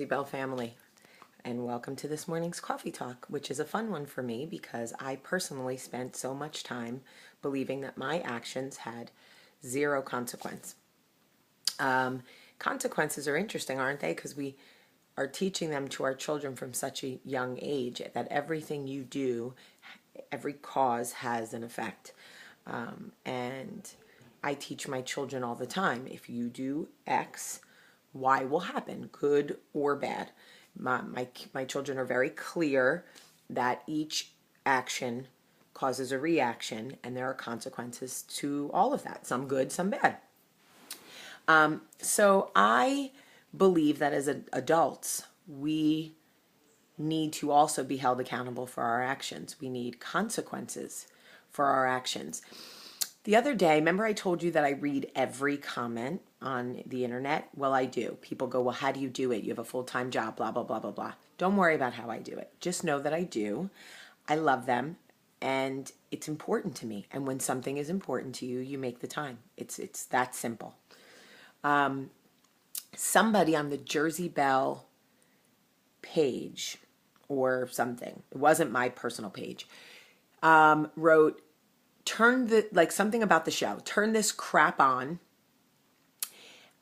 Belle family, and welcome to this morning's coffee talk, which is a fun one for me because I personally spent so much time believing that my actions had zero consequence. Consequences are interesting, aren't they? Because we are teaching them to our children from such a young age that everything you do, every cause has an effect. And I teach my children all the time, if you do X, Y will happen, good or bad. My children are very clear that each action causes a reaction, and there are consequences to all of that, some good, some bad. So I believe that as adults, we need to also be held accountable for our actions. We need consequences for our actions. The other day, remember I told you that I read every comment on the internet? Well, I do. People go, well, how do you do it? You have a full-time job, blah, blah, blah, blah, blah. Don't worry about how I do it. Just know that I do. I love them, and it's important to me. And when something is important to you, you make the time. It's that simple. Somebody on the Jersey Belle page or something, it wasn't my personal page, wrote, something about the show, turn this crap on,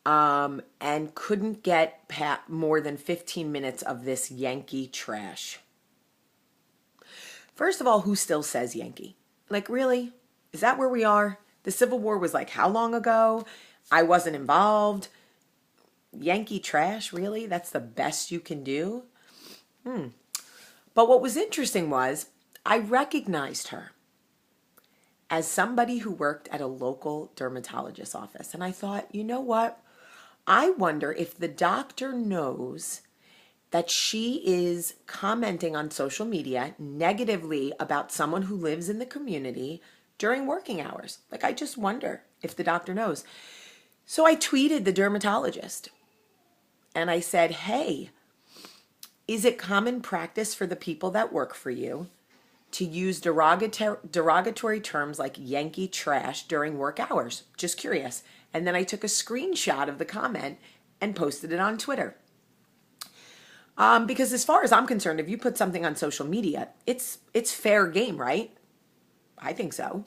and couldn't get more than 15 minutes of this Yankee trash. First of all, who still says Yankee? Like, really? Is that where we are? The Civil War was like how long ago? I wasn't involved. Yankee trash, really? That's the best you can do? But what was interesting was I recognized her as somebody who worked at a local dermatologist's office. And I thought, you know what? I wonder if the doctor knows that she is commenting on social media negatively about someone who lives in the community during working hours. Like, I just wonder if the doctor knows. So I tweeted the dermatologist and I said, hey, is it common practice for the people that work for you to use derogatory terms like Yankee trash during work hours? Just curious. And then I took a screenshot of the comment and posted it on Twitter. Because as far as I'm concerned, if you put something on social media, it's fair game, right? I think so.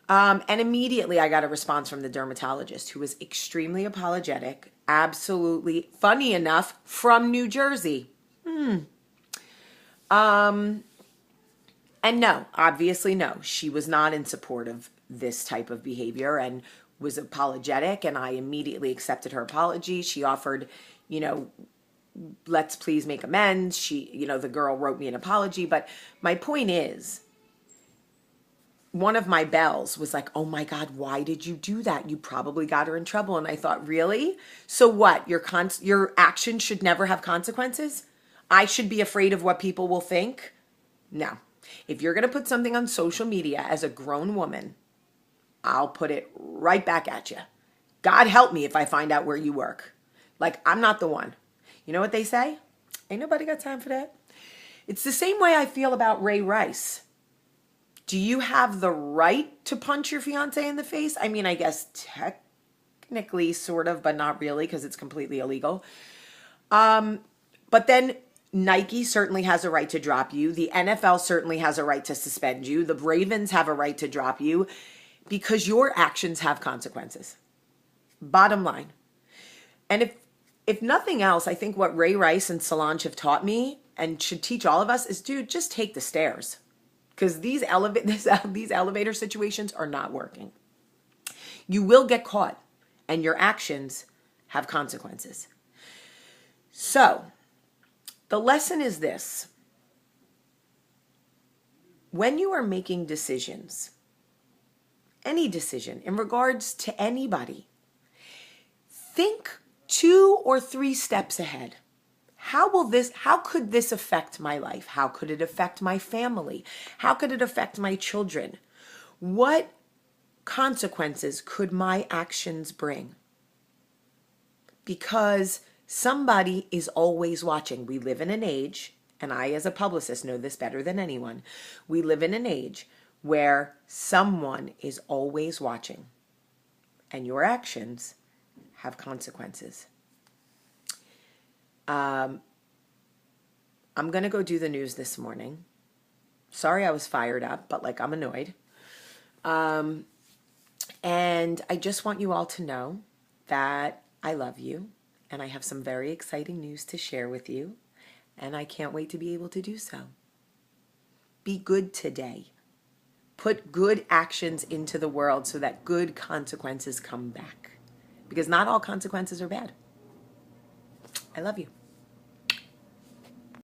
And immediately I got a response from the dermatologist, who was extremely apologetic, absolutely, funny enough, from New Jersey. And no, obviously no, she was not in support of this type of behavior and was apologetic, and I immediately accepted her apology. She offered, let's please make amends. The girl wrote me an apology, but my point is, one of my Belles was like, oh my God, why did you do that? You probably got her in trouble. And I thought, really? So what? Your actions should never have consequences? I should be afraid of what people will think? No. If you're going to put something on social media as a grown woman, I'll put it right back at you. God help me if I find out where you work. Like, I'm not the one. You know what they say? Ain't nobody got time for that. It's the same way I feel about Ray Rice. Do you have the right to punch your fiance in the face? I mean, I guess technically, sort of, but not really, because it's completely illegal. But then Nike certainly has a right to drop you. The NFL certainly has a right to suspend you. The Ravens have a right to drop you because your actions have consequences. Bottom line. And if nothing else, I think what Ray Rice and Solange have taught me and should teach all of us is, dude, just take the stairs. Because these elevator situations are not working. You will get caught, and your actions have consequences. So, the lesson is this. When you are making decisions, any decision in regards to anybody, think 2 or 3 steps ahead. How could this affect my life? How could it affect my family? How could it affect my children? What consequences could my actions bring? Because somebody is always watching. We live in an age, and I as a publicist know this better than anyone, we live in an age where someone is always watching, and your actions have consequences. I'm going to go do the news this morning. Sorry I was fired up, but like I'm annoyed. And I just want you all to know that I love you and I have some very exciting news to share with you. And I can't wait to be able to do so. Be good today. Put good actions into the world so that good consequences come back. Because not all consequences are bad. I love you.